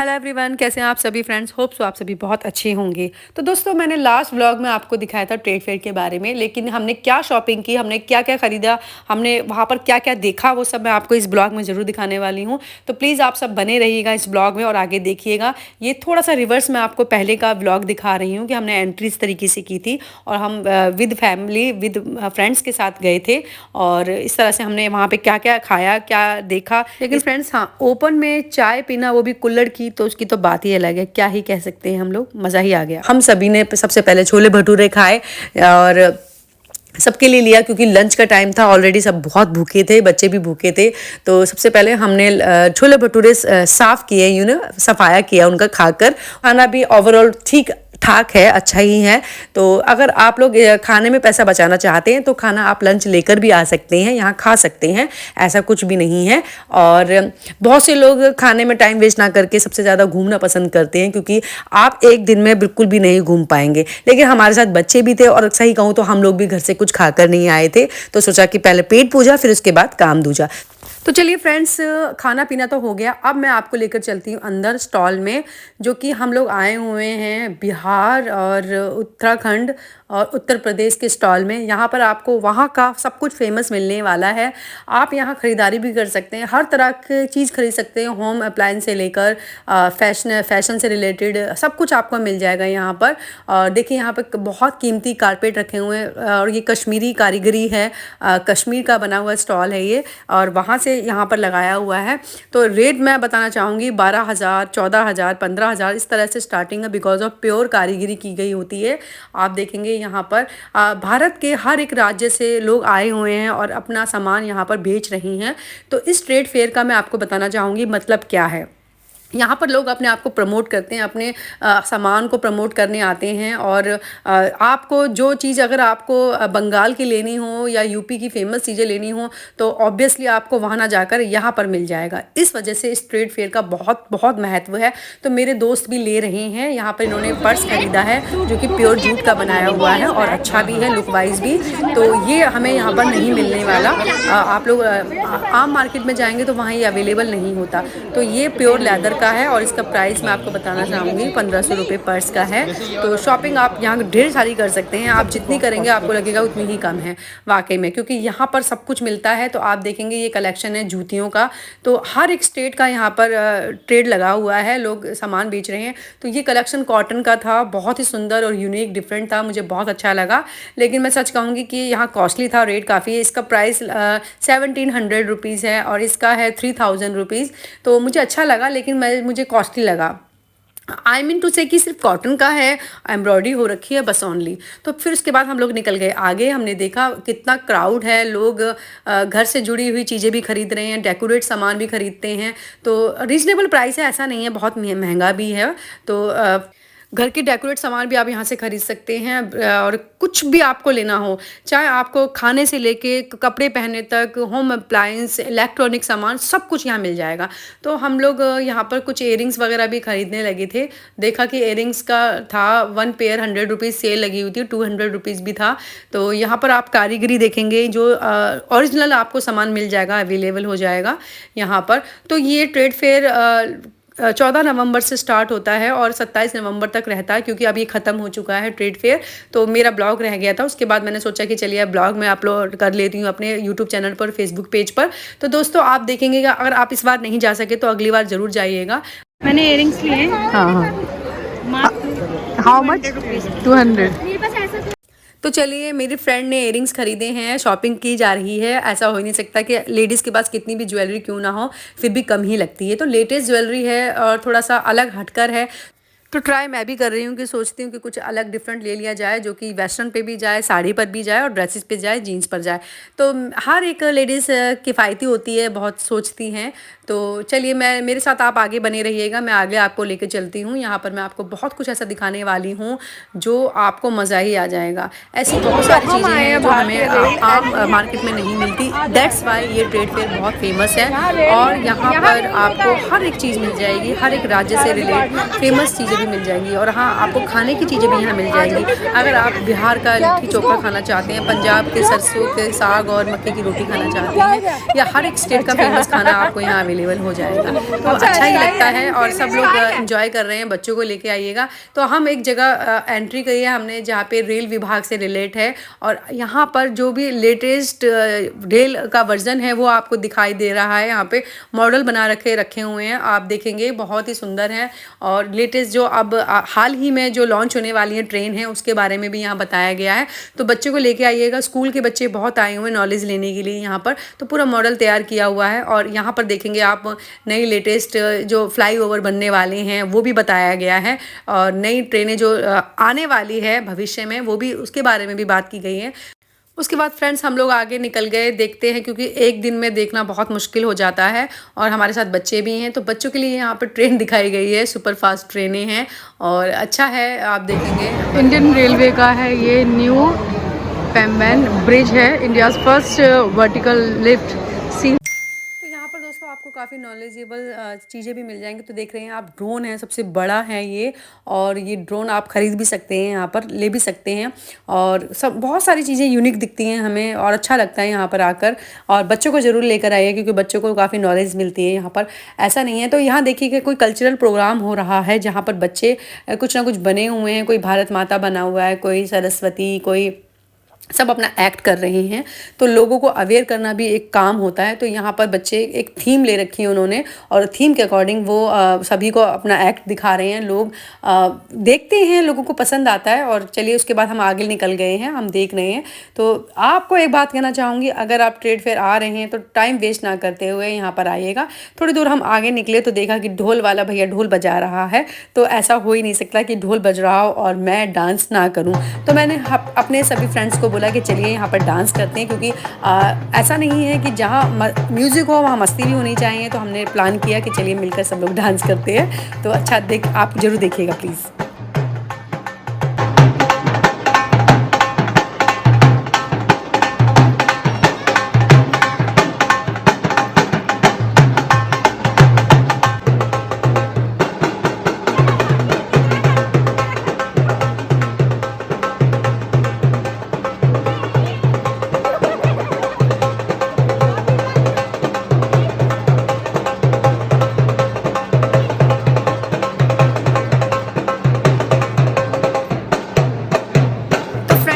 Hello everyone, कैसे हैं आप सभी फ्रेंड्स। होप सो आप सभी बहुत अच्छे होंगे। तो दोस्तों, मैंने लास्ट व्लॉग में आपको दिखाया था ट्रेड फेयर के बारे में, लेकिन हमने क्या शॉपिंग की, हमने क्या क्या ख़रीदा, हमने वहाँ पर क्या क्या देखा, वो सब मैं आपको इस ब्लॉग में ज़रूर दिखाने वाली हूँ। तो प्लीज़ आप सब बने रहिएगा इस ब्लॉग में और आगे देखिएगा। ये थोड़ा सा रिवर्स मैं आपको पहले का ब्लॉग दिखा रही हूँ कि हमने एंट्री इस तरीके से की थी और हम विद फैमिली विद फ्रेंड्स के साथ गए थे और इस तरह से हमने वहाँ पर क्या क्या खाया, क्या देखा। लेकिन फ्रेंड्स, हाँ, ओपन में चाय पीना, वो भी कुल्हड़ की, तो उसकी तो बात ही अलग है। क्या ही कह सकते हैं, हम लोग मज़ा ही आ गया। हम सभी ने सबसे पहले छोले भटूरे खाए और सबके लिए लिया क्योंकि लंच का टाइम था। ऑलरेडी सब बहुत भूखे थे, बच्चे भी भूखे थे। तो सबसे पहले हमने छोले भटूरे साफ़ किए, सफाया किया उनका खाकर। खाना भी ओवरऑल ठीक ठाक है, अच्छा ही है। तो अगर आप लोग खाने में पैसा बचाना चाहते हैं तो खाना आप लंच लेकर भी आ सकते हैं, यहाँ खा सकते हैं, ऐसा कुछ भी नहीं है। और बहुत से लोग खाने में टाइम वेस्ट ना करके सबसे ज़्यादा घूमना पसंद करते हैं, क्योंकि आप एक दिन में बिल्कुल भी नहीं घूम पाएंगे। लेकिन हमारे साथ बच्चे भी थे और सही कहूँ तो हम लोग भी घर से कुछ खाकर नहीं आए थे, तो सोचा कि पहले पेट पूजा फिर उसके बाद काम दूजा। तो चलिए फ्रेंड्स, खाना पीना तो हो गया। अब मैं आपको लेकर चलती हूँ अंदर स्टॉल में, जो कि हम लोग आए हुए हैं बिहार और उत्तराखंड और उत्तर प्रदेश के स्टॉल में। यहाँ पर आपको वहाँ का सब कुछ फेमस मिलने वाला है। आप यहाँ ख़रीदारी भी कर सकते हैं, हर तरह की चीज़ खरीद सकते हैं। होम अप्लायंस से लेकर फैशन से रिलेटेड सब कुछ आपको मिल जाएगा यहाँ पर। और देखिए, यहाँ पर बहुत कीमती कारपेट रखे हुए हैं और ये कश्मीरी कारीगरी है, कश्मीर का बना हुआ स्टॉल है ये, और वहाँ से यहाँ पर लगाया हुआ है। तो रेट मैं बताना चाहूँगी 12,000, 14,000, 15,000 इस तरह से स्टार्टिंग है, बिकॉज ऑफ प्योर कारीगरी की गई होती है। आप देखेंगे यहाँ पर भारत के हर एक राज्य से लोग आए हुए हैं और अपना सामान यहाँ पर बेच रही हैं। तो इस ट्रेड फेयर का मैं आपको बताना चाहूँगी मतलब क्या है। यहाँ पर लोग अपने आप को प्रमोट करते हैं, अपने सामान को प्रमोट करने आते हैं। और आपको जो चीज़ अगर आपको बंगाल की लेनी हो या यूपी की फेमस चीज़ें लेनी हो तो ऑब्वियसली आपको वहाँ ना जाकर यहाँ पर मिल जाएगा। इस वजह से इस ट्रेड फेयर का बहुत बहुत महत्व है। तो मेरे दोस्त भी ले रहे हैं। यहाँ पर इन्होंने पर्स खरीदा है जो कि प्योर जूट का बनाया हुआ है और अच्छा भी है लुक वाइज भी। तो ये हमें यहाँ पर नहीं मिलने वाला। आप लोग आम मार्केट में जाएंगे तो वहाँ ये अवेलेबल नहीं होता। तो ये प्योर लेदर का है और इसका प्राइस मैं आपको बताना चाहूँगी 1,500 रुपये पर्स का है। तो शॉपिंग आप यहाँ ढेर सारी कर सकते हैं। आप जितनी करेंगे आपको लगेगा उतनी ही कम है वाकई में, क्योंकि यहाँ पर सब कुछ मिलता है। तो आप देखेंगे ये कलेक्शन है जूतियों का। तो हर एक स्टेट का यहाँ पर ट्रेड लगा हुआ है, लोग सामान बेच रहे हैं। तो ये कलेक्शन कॉटन का था, बहुत ही सुंदर और यूनिक डिफरेंट था, मुझे बहुत अच्छा लगा। लेकिन मैं सच कहूँगी कि यहाँ कॉस्टली था, रेट काफ़ी है। इसका प्राइस 1,700 रुपीज़ है और इसका है 3,000 रुपीज़। तो मुझे अच्छा लगा, लेकिन मुझे कॉस्टली लगा। आई मीन टू से कि सिर्फ कॉटन का है, एम्ब्रॉयडरी हो रखी है बस ओनली। तो फिर उसके बाद हम लोग निकल गए आगे। हमने देखा कितना क्राउड है, लोग घर से जुड़ी हुई चीज़ें भी खरीद रहे हैं, डेकोरेट सामान भी खरीदते हैं। तो रीज़नेबल प्राइस है, ऐसा नहीं है बहुत महंगा भी है। तो घर के डेकोरेट सामान भी आप यहाँ से ख़रीद सकते हैं। और कुछ भी आपको लेना हो, चाहे आपको खाने से लेके कपड़े पहनने तक, होम अप्लायंस, इलेक्ट्रॉनिक सामान, सब कुछ यहाँ मिल जाएगा। तो हम लोग यहाँ पर कुछ इयरिंग्स वगैरह भी ख़रीदने लगे थे। देखा कि इयरिंग्स का था 1 पेयर 100 रुपीज़ सेल लगी हुई थी, 200 रुपीज़ भी था। तो यहाँ पर आप कारीगरी देखेंगे, जो ओरिजिनल आपको सामान मिल जाएगा, अवेलेबल हो जाएगा यहाँ पर। तो ये ट्रेड फेयर 14 नवंबर से स्टार्ट होता है और 27 नवंबर तक रहता है, क्योंकि अब ये ख़त्म हो चुका है ट्रेड फेयर। तो मेरा ब्लॉग रह गया था, उसके बाद मैंने सोचा कि चलिए ब्लॉग मैं अपलोड कर लेती हूँ अपने यूट्यूब चैनल पर, फेसबुक पेज पर। तो दोस्तों, आप देखेंगे अगर आप इस बार नहीं जा सके तो अगली बार ज़रूर जाइएगा। मैंने इयरिंग्स लिए हैं। हाँ, हाउ मच? 200। तो चलिए, मेरी फ्रेंड ने इयरिंग्स खरीदे हैं, शॉपिंग की जा रही है। ऐसा हो ही नहीं सकता कि लेडीज़ के पास कितनी भी ज्वेलरी क्यों ना हो, फिर भी कम ही लगती है। तो लेटेस्ट ज्वेलरी है और थोड़ा सा अलग हटकर है। तो ट्राई मैं भी कर रही हूँ कि सोचती हूँ कि कुछ अलग डिफरेंट ले लिया जाए, जो कि वेस्टर्न पे भी जाए, साड़ी पर भी जाए और ड्रेसेस पे जाए, जीन्स पर जाए। तो हर एक लेडीज़ किफ़ायती होती है, बहुत सोचती हैं। तो चलिए, मेरे साथ आप आगे बने रहिएगा, मैं आगे आपको लेकर चलती हूँ। यहाँ पर मैं आपको बहुत कुछ ऐसा दिखाने वाली हूँ जो आपको मज़ा ही आ जाएगा। ऐसी बहुत सारी चीज़ें हैं जो हमें आम मार्केट में नहीं मिलती। दैट्स वाई ये ट्रेड फेयर बहुत फेमस है और यहाँ पर आपको हर एक चीज़ मिल जाएगी, हर एक राज्य से रिलेटेड फेमस चीज़ें भी मिल जाएंगी। और हाँ, आपको खाने की चीज़ें भी यहाँ मिल जाएंगी। अगर आप बिहार का लिट्टी चोखा खाना चाहते हैं, पंजाब के सरसों के साग और मक्के की रोटी खाना चाहते हैं, या हर एक स्टेट का फेमस खाना आपको यहाँ अवेलेबल हो जाएगा। तो अच्छा ही लगता है और सब लोग इंजॉय कर रहे हैं। बच्चों को लेके आइएगा। तो हम एक जगह एंट्री करी है हमने जहाँ पे रेल विभाग से रिलेट है, और यहाँ पर जो भी लेटेस्ट रेल का वर्जन है वो आपको दिखाई दे रहा है। यहाँ पे मॉडल बना रखे हुए हैं, आप देखेंगे बहुत ही सुंदर है। और लेटेस्ट जो अब हाल ही में जो लॉन्च होने वाली है ट्रेन है उसके बारे में भी यहाँ बताया गया है। तो बच्चों को लेके आइएगा। स्कूल के बच्चे बहुत आए हुए हैं नॉलेज लेने के लिए यहाँ पर। तो पूरा मॉडल तैयार किया हुआ है, और यहाँ पर देखेंगे आप नई लेटेस्ट जो फ्लाईओवर बनने वाले हैं वो भी बताया गया है, और नई ट्रेनें जो आने वाली है भविष्य में वो भी, उसके बारे में भी बात की गई है। उसके बाद फ्रेंड्स हम लोग आगे निकल गए, देखते हैं क्योंकि एक दिन में देखना बहुत मुश्किल हो जाता है, और हमारे साथ बच्चे भी हैं। तो बच्चों के लिए यहाँ पर ट्रेन दिखाई गई है, सुपर फास्ट ट्रेनें हैं और अच्छा है। आप देखेंगे इंडियन रेलवे का है ये न्यू पेमबैन ब्रिज है, इंडियाज़ फर्स्ट वर्टिकल लिफ्ट सी। तो यहाँ पर दोस्तों आपको काफ़ी नॉलेजेबल चीज़ें भी मिल जाएंगी। तो देख रहे हैं आप, ड्रोन है, सबसे बड़ा है ये, और ये ड्रोन आप ख़रीद भी सकते हैं, यहाँ पर ले भी सकते हैं, और सब बहुत सारी चीज़ें यूनिक दिखती हैं हमें और अच्छा लगता है यहाँ पर आकर। और बच्चों को ज़रूर लेकर आइए क्योंकि बच्चों को काफ़ी नॉलेज मिलती है यहाँ पर, ऐसा नहीं है। तो यहाँ देखिए कि कोई कल्चरल प्रोग्राम हो रहा है जहाँ पर बच्चे कुछ ना कुछ बने हुए हैं, कोई भारत माता बना हुआ है, कोई सरस्वती, कोई सब अपना एक्ट कर रहे हैं। तो लोगों को अवेयर करना भी एक काम होता है। तो यहाँ पर बच्चे एक थीम ले रखी है उन्होंने, और थीम के अकॉर्डिंग वो सभी को अपना एक्ट दिखा रहे हैं। लोग देखते हैं, लोगों को पसंद आता है। और चलिए उसके बाद हम आगे निकल गए हैं, हम देख रहे हैं। तो आपको एक बात कहना चाहूँगी, अगर आप ट्रेड फेयर आ रहे हैं तो टाइम वेस्ट ना करते हुए यहाँ पर आइएगा। थोड़ी दूर हम आगे निकले तो देखा कि ढोल वाला भैया ढोल बजा रहा है। तो ऐसा हो ही नहीं सकता कि ढोल बज रहा हो और मैं डांस ना करूँ। तो मैंने अपने सभी फ्रेंड्स को बोला कि चलिए यहाँ पर डांस करते हैं, क्योंकि ऐसा नहीं है कि जहाँ म्यूज़िक हो वहाँ मस्ती भी होनी चाहिए। तो हमने प्लान किया कि चलिए मिलकर सब लोग डांस करते हैं। तो अच्छा आप ज़रूर देखिएगा प्लीज़।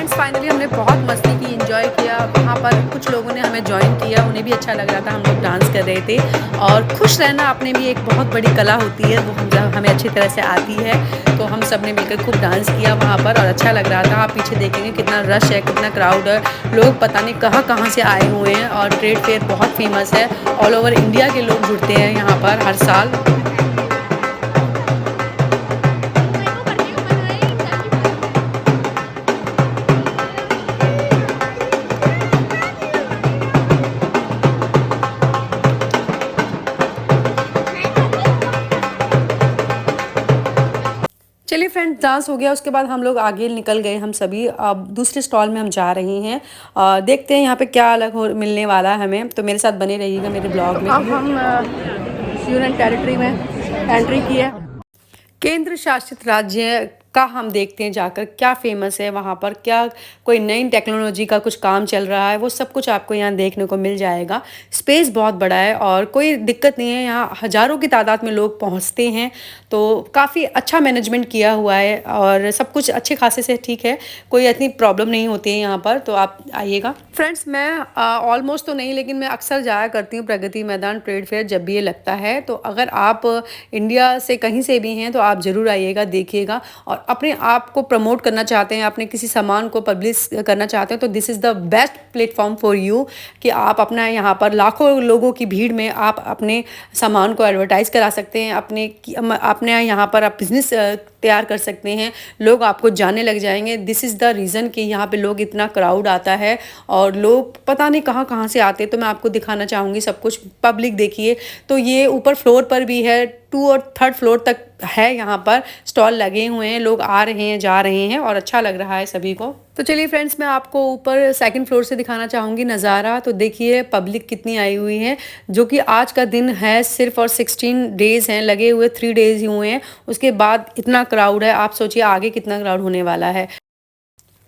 फाइनली हमने बहुत मस्ती की, एंजॉय किया। वहाँ पर कुछ लोगों ने हमें ज्वाइन किया, उन्हें भी अच्छा लग रहा था, हम लोग डांस कर रहे थे। और खुश रहना अपने भी एक बहुत बड़ी कला होती है, वो हमें अच्छी तरह से आती है। तो हम सब ने मिलकर खूब डांस किया वहाँ पर, और अच्छा लग रहा था। आप पीछे देखेंगे कितना रश है, कितना क्राउड है, लोग पता नहीं कहाँ कहाँ से आए हुए हैं। और ट्रेड फेयर बहुत फेमस है, ऑल ओवर इंडिया के लोग जुड़ते हैं यहाँ पर हर साल। चलिए फ्रेंड्स, डांस हो गया, उसके बाद हम लोग आगे निकल गए हम सभी। अब दूसरे स्टॉल में हम जा रहे हैं, देखते हैं यहाँ पे क्या अलग मिलने वाला है हमें। तो मेरे साथ बने रहिएगा मेरे ब्लॉग में। अब हम यूनियन टेरिटरी में एंट्री की है। केंद्र शासित राज्य का हम देखते हैं जाकर क्या फेमस है वहाँ पर, क्या कोई नई टेक्नोलॉजी का कुछ काम चल रहा है, वो सब कुछ आपको यहाँ देखने को मिल जाएगा। स्पेस बहुत बड़ा है और कोई दिक्कत नहीं है, यहाँ हज़ारों की तादाद में लोग पहुँचते हैं। तो काफ़ी अच्छा मैनेजमेंट किया हुआ है और सब कुछ अच्छे खासे से ठीक है, कोई इतनी प्रॉब्लम नहीं होती है यहाँ पर। तो आप आइएगा फ्रेंड्स। मैं ऑलमोस्ट तो नहीं, लेकिन मैं अक्सर जाया करती हूँ प्रगति मैदान ट्रेड फेयर जब भी ये लगता है। तो अगर आप इंडिया से कहीं से भी हैं तो आप ज़रूर आइएगा, देखिएगा। और अपने आप को प्रमोट करना चाहते हैं, अपने किसी सामान को पब्लिश करना चाहते हैं तो this is the best platform for you, कि आप अपना यहाँ पर लाखों लोगों की भीड़ में आप अपने सामान को एडवर्टाइज़ करा सकते हैं, अपने यहाँ पर आप बिज़नेस तैयार कर सकते हैं, लोग आपको जानने लग जाएंगे। दिस इज़ द रीज़न कि यहाँ पे लोग इतना क्राउड आता है और लोग पता नहीं कहाँ कहाँ से आते हैं। तो मैं आपको दिखाना चाहूँगी सब कुछ, पब्लिक देखिए। तो ये ऊपर फ्लोर पर भी है 2 और 3rd फ्लोर तक है, यहाँ पर स्टॉल लगे हुए हैं, लोग आ रहे हैं जा रहे हैं और अच्छा लग रहा है सभी को। तो चलिए फ्रेंड्स, मैं आपको ऊपर 2nd फ्लोर से दिखाना चाहूँगी नज़ारा। तो देखिए पब्लिक कितनी आई हुई है, जो कि आज का दिन है सिर्फ और 16 डेज़ हैं लगे हुए, 3 डेज़ ही हुए हैं, उसके बाद इतना क्राउड है। आप सोचिए आगे कितना क्राउड होने वाला है।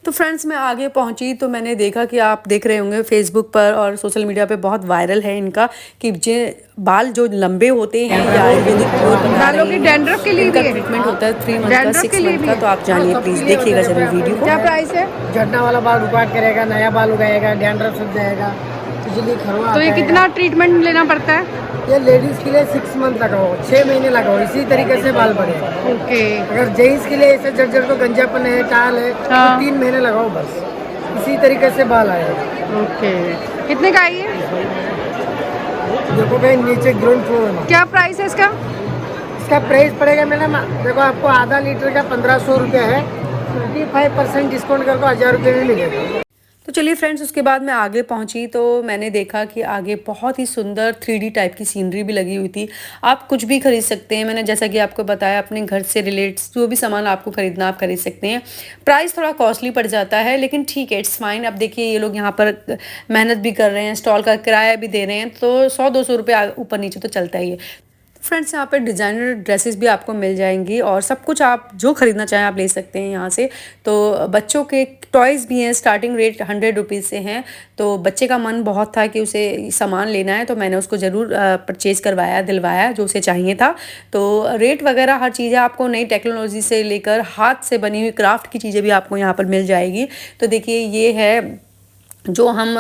तो फ्रेंड्स, मैं आगे पहुंची तो मैंने देखा कि आप देख रहे होंगे फेसबुक पर और सोशल मीडिया पे बहुत वायरल है इनका कि जे बाल जो लंबे होते हैं ये आयुर्वेदिक बालों की डैंड्रफ के लिए इनका भी ट्रीटमेंट होता है 3 मंथ का, डैंड्रफ 6 के लिए मंथ भी का। तो आप जानिए प्लीज़, देखिएगा जरूर वीडियो को। क्या प्राइस है? झड़ना वाला बाल रुकावट करेगा, नया बाल उगाएगा, डैंड्रफ सूख जाएगा, बिजली खरवा। तो ये कितना ट्रीटमेंट लेना पड़ता है? ये लेडीज के लिए 6 मंथ लगाओ, 6 महीने लगाओ, इसी तरीके से बाल बढ़े। ओके। अगर जेंट्स के लिए ऐसे जर्जर को गंजापन है, टाल है, हाँ। तो 3 महीने लगाओ बस, इसी तरीके से बाल आएगा। ओके, कितने का है ये? देखो भाई नीचे ग्राउंड फ्लोर में क्या प्राइस है इसका? इसका प्राइस पड़ेगा मैडम, देखो आपको आधा लीटर का 1500 रुपया है, 25% डिस्काउंट करके 1000 रुपये में मिलेगा। तो चलिए फ्रेंड्स, उसके बाद मैं आगे पहुंची तो मैंने देखा कि आगे बहुत ही सुंदर 3D टाइप की सीनरी भी लगी हुई थी। आप कुछ भी खरीद सकते हैं, मैंने जैसा कि आपको बताया, अपने घर से रिलेट्स जो भी सामान आपको खरीदना आप खरीद सकते हैं। प्राइस थोड़ा कॉस्टली पड़ जाता है लेकिन ठीक है, इट्स फाइन। अब देखिए ये लोग यहाँ पर मेहनत भी कर रहे हैं, स्टॉल का किराया भी दे रहे हैं, तो 100-200 रुपये ऊपर नीचे तो चलता ही है। फ्रेंड्स, यहाँ पे डिज़ाइनर ड्रेसेस भी आपको मिल जाएंगी और सब कुछ आप जो ख़रीदना चाहें आप ले सकते हैं यहाँ से। तो बच्चों के टॉयज़ भी हैं, स्टार्टिंग रेट 100 रुपीज़ से हैं। तो बच्चे का मन बहुत था कि उसे सामान लेना है, तो मैंने उसको ज़रूर परचेज़ करवाया, दिलवाया जो उसे चाहिए था। तो रेट वगैरह हर चीज़ें आपको नई टेक्नोलॉजी से लेकर हाथ से बनी हुई क्राफ्ट की चीज़ें भी आपको यहाँ पर मिल जाएगी। तो देखिए ये है जो हम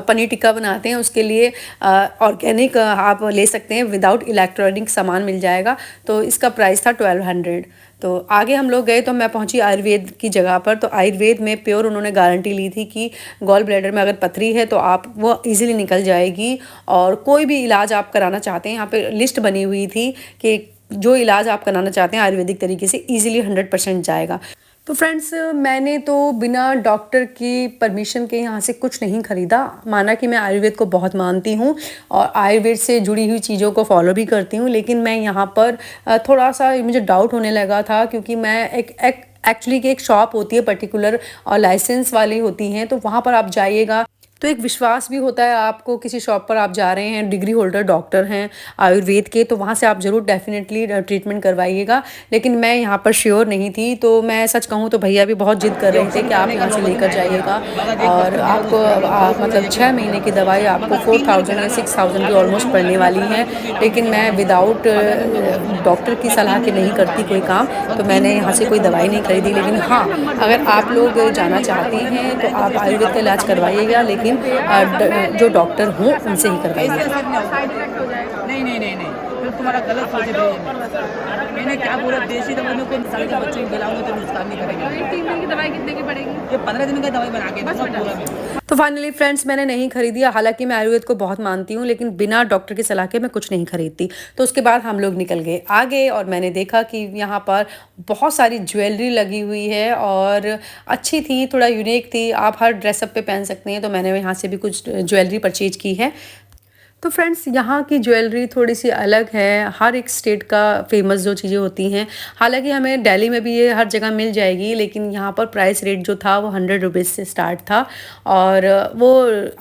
पनीर टिक्का बनाते हैं, उसके लिए ऑर्गेनिक आप ले सकते हैं, विदाउट इलेक्ट्रॉनिक सामान मिल जाएगा। तो इसका प्राइस था 1200। तो आगे हम लोग गए तो मैं पहुंची आयुर्वेद की जगह पर। तो आयुर्वेद में प्योर उन्होंने गारंटी ली थी कि गॉल ब्लैडर में अगर पथरी है तो आप वो इजीली निकल जाएगी, और कोई भी इलाज आप कराना चाहते हैं, यहाँ पे लिस्ट बनी हुई थी कि जो इलाज आप कराना चाहते हैं आयुर्वेदिक तरीके से ईजिली 100% जाएगा। तो फ्रेंड्स, मैंने तो बिना डॉक्टर की परमिशन के यहाँ से कुछ नहीं ख़रीदा। माना कि मैं आयुर्वेद को बहुत मानती हूँ और आयुर्वेद से जुड़ी हुई चीज़ों को फॉलो भी करती हूँ, लेकिन मैं यहाँ पर थोड़ा सा मुझे डाउट होने लगा था, क्योंकि मैं एक्चुअली की एक शॉप होती है पर्टिकुलर और लाइसेंस वाली होती हैं, तो वहाँ पर आप जाइएगा तो एक विश्वास भी होता है आपको, किसी शॉप पर आप जा रहे हैं, डिग्री होल्डर डॉक्टर हैं आयुर्वेद के, तो वहाँ से आप ज़रूर डेफिनेटली ट्रीटमेंट करवाइएगा। लेकिन मैं यहाँ पर श्योर नहीं थी, तो मैं सच कहूँ तो भैया भी बहुत जिद कर रहे थे कि आप यहाँ से लेकर जाइएगा, और आपको मतलब 6 महीने की दवाई आपको 4000 या 6000 की ऑलमोस्ट पड़ने वाली है। लेकिन मैं विदाउट डॉक्टर की सलाह के नहीं करती कोई काम, तो मैंने यहाँ से कोई दवाई नहीं खरीदी। लेकिन हाँ, अगर आप लोग जाना चाहते हैं तो आप आयुर्वेद का इलाज करवाइएगा, लेकिन जो डॉक्टर हों उनसे ही करवाइए। नहीं नहीं नहीं नहीं, फिर तुम्हारा गलत सोच है। मैंने क्या बोला, देसी दवाइयों को साल के बच्चे को खिलाऊंगे तो नुकसान नहीं करेंगे। 3 दिन की दवाई कितने की पड़ेगी? ये 15 दिन का दवाई बना के तो फाइनली फ्रेंड्स, मैंने नहीं खरीदी। हालांकि मैं आयुर्वेद को बहुत मानती हूँ, लेकिन बिना डॉक्टर की सलाह के मैं कुछ नहीं खरीदती। तो उसके बाद हम लोग निकल गए आगे, और मैंने देखा कि यहाँ पर बहुत सारी ज्वेलरी लगी हुई है और अच्छी थी, थोड़ा यूनिक थी, आप हर ड्रेसअप पे पहन सकते हैं। तो मैंने यहाँ से भी कुछ ज्वेलरी परचेज की है। तो फ्रेंड्स, यहाँ की ज्वेलरी थोड़ी सी अलग है, हर एक स्टेट का फेमस जो चीज़ें होती हैं। हालांकि हमें दिल्ली में भी ये हर जगह मिल जाएगी, लेकिन यहाँ पर प्राइस रेट जो था वो 100 रुपीज़ से स्टार्ट था, और वो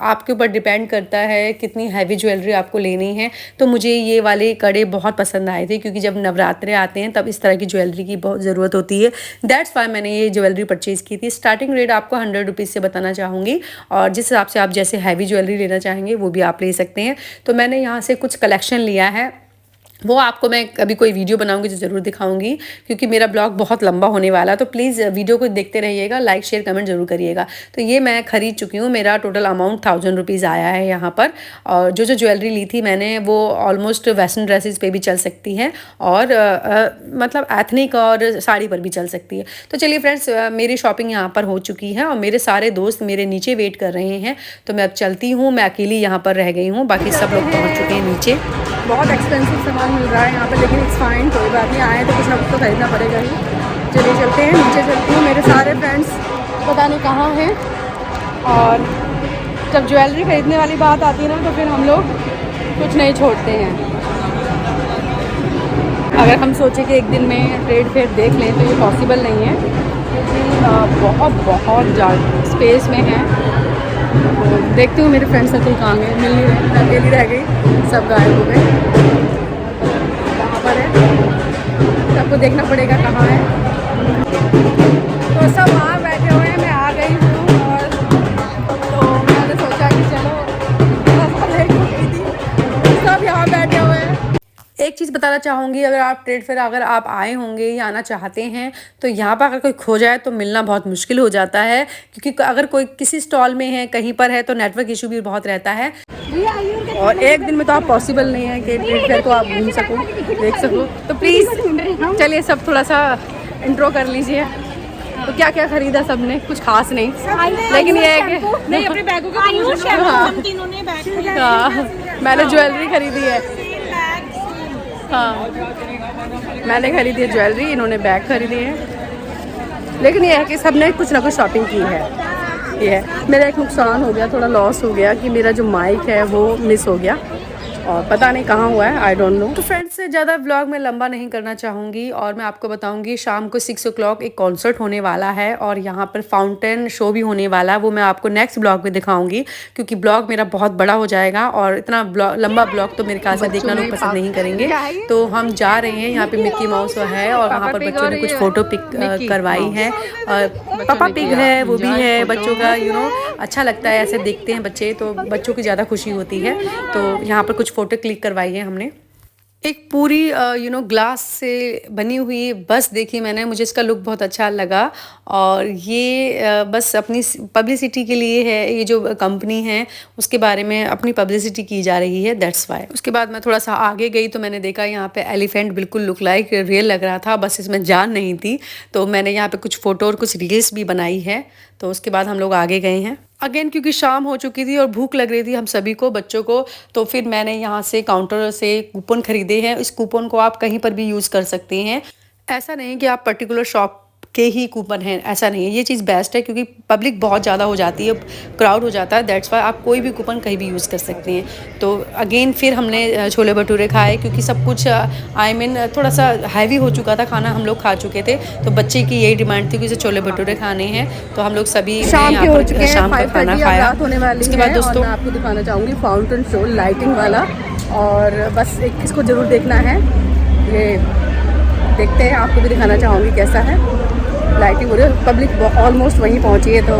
आपके ऊपर डिपेंड करता है कितनी हैवी ज्वेलरी आपको लेनी है। तो मुझे ये वाले कड़े बहुत पसंद आए थे, क्योंकि जब नवरात्रे आते हैं तब इस तरह की ज्वेलरी की बहुत ज़रूरत होती है। दैट्स वाई मैंने ये ज्वेलरी परचेज़ की थी। स्टार्टिंग रेट आपको 100 रुपीज़ से बताना चाहूँगी, और जिस हिसाब से आप जैसे हैवी ज्वेलरी लेना चाहेंगे वो भी आप ले सकते हैं। तो मैंने यहाँ से कुछ कलेक्शन लिया है, वो आपको मैं कभी कोई वीडियो बनाऊंगी तो ज़रूर दिखाऊंगी, क्योंकि मेरा ब्लॉग बहुत लंबा होने वाला है। तो प्लीज़ वीडियो को देखते रहिएगा, लाइक शेयर कमेंट ज़रूर करिएगा। तो ये मैं ख़रीद चुकी हूँ, मेरा टोटल अमाउंट 1000 रुपीज़ आया है यहाँ पर। और जो ज्वेलरी ली थी मैंने वो ऑलमोस्ट वेस्टर्न ड्रेसेस पे भी चल सकती है, और मतलब एथनिक और साड़ी पर भी चल सकती है। तो चलिए फ्रेंड्स, मेरी शॉपिंग यहाँ पर हो चुकी है और मेरे सारे दोस्त मेरे नीचे वेट कर रहे हैं। तो मैं अब चलती हूँ, मैं अकेली यहाँ पर रह गई हूँ, बाकी सब लोग पहुँच चुके हैं नीचे। बहुत एक्सपेंसिव सामान मिल रहा है यहाँ पे, लेकिन इट्स फाइन, कोई बात नहीं, आए तो कुछ ना कुछ तो खरीदना पड़ेगा ही। चलिए चलते हैं, नीचे चलती हूँ। मेरे सारे फ्रेंड्स पता नहीं कहाँ हैं, और जब ज्वेलरी खरीदने वाली बात आती है ना, तो फिर हम लोग कुछ नहीं छोड़ते हैं। अगर हम सोचें कि एक दिन में ट्रेड फेयर देख लें तो ये पॉसिबल नहीं है, क्योंकि बहुत ज़्यादा स्पेस में है। तो देखती हूँ मेरे फ्रेंड सर्कल कहाँ गए, मिल नहीं रहे, मैं अकेली रह गई, सब गायब हो गए। कहाँ पर है, सबको देखना पड़ेगा कहाँ है। तो सब वहाँ बैठे हुए हैं, मैं आ गई हूँ और तो मैंने सोचा कि चलो सब यहाँ बैठे हुए हैं। एक चीज़ बताना चाहूँगी, अगर आप ट्रेड फेयर अगर आप आए होंगे या आना चाहते हैं तो यहाँ पर अगर कोई खो जाए तो मिलना बहुत मुश्किल हो जाता है, क्योंकि अगर कोई किसी स्टॉल में है, कहीं पर है, तो नेटवर्क इशू भी बहुत रहता है। और एक दिन में तो आप पॉसिबल नहीं है कि ट्रेड फेयर को आप घूम सको, देख सको। तो प्लीज़ चलिए सब थोड़ा सा इंट्रो कर लीजिए। तो क्या क्या खरीदा सबने, कुछ खास नहीं, लेकिन ये है कि नहीं अपने बैगों का हम तीनों ने बैग खरीदा। हाँ, मैंने ज्वेलरी खरीदी है। हाँ, मैंने खरीदी है ज्वेलरी, इन्होंने बैग खरीदे हैं। लेकिन ये है कि सबने कुछ ना कुछ शॉपिंग की है। ये है मेरा एक नुकसान हो गया, थोड़ा लॉस हो गया कि मेरा जो माइक है वो मिस हो गया और पता नहीं कहाँ हुआ है, आई डोंट नो। तो फ्रेंड्स से ज़्यादा व्लॉग में लंबा नहीं करना चाहूँगी और मैं आपको बताऊँगी शाम को 6 o'clock एक कॉन्सर्ट होने वाला है और यहाँ पर फाउंटेन शो भी होने वाला है। वो मैं आपको नेक्स्ट ब्लॉग में दिखाऊंगी, क्योंकि ब्लॉग मेरा बहुत बड़ा हो जाएगा और इतना लंबा ब्लॉग तो मेरे ख्याल से देखना लोग पसंद नहीं करेंगे। तो हम जा रहे हैं, यहाँ पे मिक्की माउस है और वहाँ पर बच्चों ने कुछ फ़ोटो पिक करवाई है। पापा पिग है, वो भी है बच्चों का, अच्छा लगता है ऐसे देखते हैं बच्चे, तो बच्चों की ज़्यादा खुशी होती है। तो यहाँ पर कुछ फ़ोटो क्लिक करवाई है हमने। एक पूरी ग्लास से बनी हुई बस देखी मैंने, मुझे इसका लुक बहुत अच्छा लगा और ये बस अपनी पब्लिसिटी के लिए है, ये जो कंपनी है उसके बारे में अपनी पब्लिसिटी की जा रही है, दैट्स वाई। उसके बाद मैं थोड़ा सा आगे गई तो मैंने देखा यहाँ पे एलिफेंट बिल्कुल लुक लाइक रियल लग रहा था, बस इसमें जान नहीं थी। तो मैंने यहाँ पे कुछ फ़ोटो और कुछ रील्स भी बनाई है। तो उसके बाद हम लोग आगे गए हैं अगेन, क्योंकि शाम हो चुकी थी और भूख लग रही थी हम सभी को, बच्चों को। तो फिर मैंने यहाँ से काउंटर से कूपन खरीदे हैं। इस कूपन को आप कहीं पर भी यूज़ कर सकते हैं, ऐसा नहीं कि आप पर्टिकुलर शॉप के ही कूपन हैं, ऐसा नहीं है। ये चीज़ बेस्ट है क्योंकि पब्लिक बहुत ज़्यादा हो जाती है, क्राउड हो जाता है, दैट्स वाई आप कोई भी कूपन कहीं भी यूज़ कर सकते हैं। तो अगेन फिर हमने छोले भटूरे खाए, क्योंकि सब कुछ थोड़ा सा हैवी हो चुका था खाना, हम लोग खा चुके थे। तो बच्चे की यही डिमांड थी कि उसे छोले भटूरे खाने हैं, तो हम लोग सभी शाम यहाँ पर शाम का खाना खाया। उसके बाद दोस्तों मैं आपको दिखाना चाहूँगी फाउंटेन शो लाइटिंग वाला, और बस एक इसको ज़रूर देखना है। ये देखते हैं, आपको भी दिखाना चाहूँगी कैसा है। लाइटिंग हो रही है, पब्लिक ऑलमोस्ट वहीं पहुँची है, तो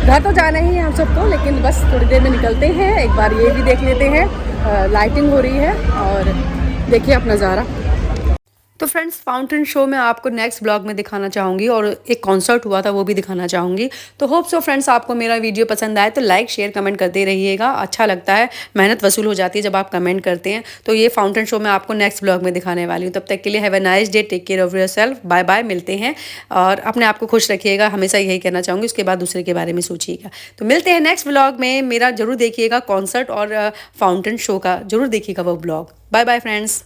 घर तो जाना ही है हम सबको, लेकिन बस थोड़ी देर में निकलते हैं, एक बार ये भी देख लेते हैं। लाइटिंग हो रही है और देखिए आप नज़ारा। तो फ्रेंड्स फाउंटेन शो मैं आपको नेक्स्ट ब्लॉग में दिखाना चाहूँगी और एक कॉन्सर्ट हुआ था वो भी दिखाना चाहूँगी। तो होप सो फ्रेंड्स आपको मेरा वीडियो पसंद आए तो लाइक शेयर कमेंट करते रहिएगा, अच्छा लगता है, मेहनत वसूल हो जाती है जब आप कमेंट करते हैं। तो ये फाउंटेन शो मैं आपको नेक्स्ट ब्लॉग में दिखाने वाली हूँ। तब तक के लिए have a nice day, take care of yourself, bye bye, मिलते हैं और अपने आप को खुश रखिएगा, हमेशा यही कहना चाहूँगी। उसके बाद दूसरे के बारे में सोचिएगा। तो मिलते हैं नेक्स्ट ब्लॉग में, मेरा जरूर देखिएगा कॉन्सर्ट और फाउंटेन शो का जरूर देखिएगा वो ब्लॉग। Bye bye friends.